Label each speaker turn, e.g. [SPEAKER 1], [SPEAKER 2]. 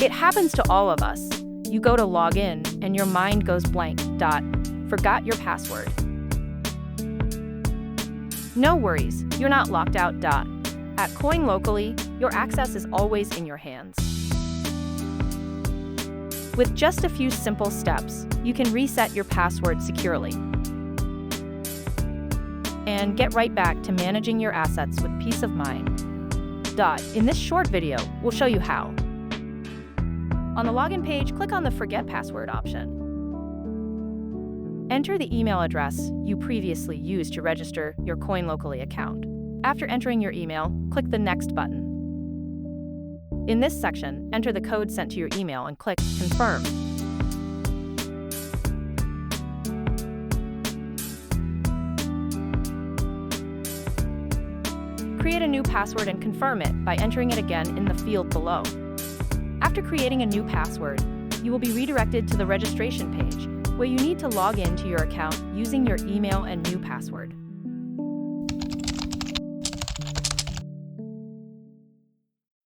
[SPEAKER 1] It happens to all of us. You go to log in and your mind goes blank. Forgot your password. No worries, you're not locked out. At Coinlocally, your access is always in your hands. With just a few simple steps, you can reset your password securely and get right back to managing your assets with peace of mind. In this short video, we'll show you how. On the login page, click on the Forget Password option. Enter the email address you previously used to register your Coinlocally account. After entering your email, click the Next button. In this section, enter the code sent to your email and click Confirm. Create a new password and confirm it by entering it again in the field below. After creating a new password, you will be redirected to the registration page, where you need to log in to your account using your email and new password.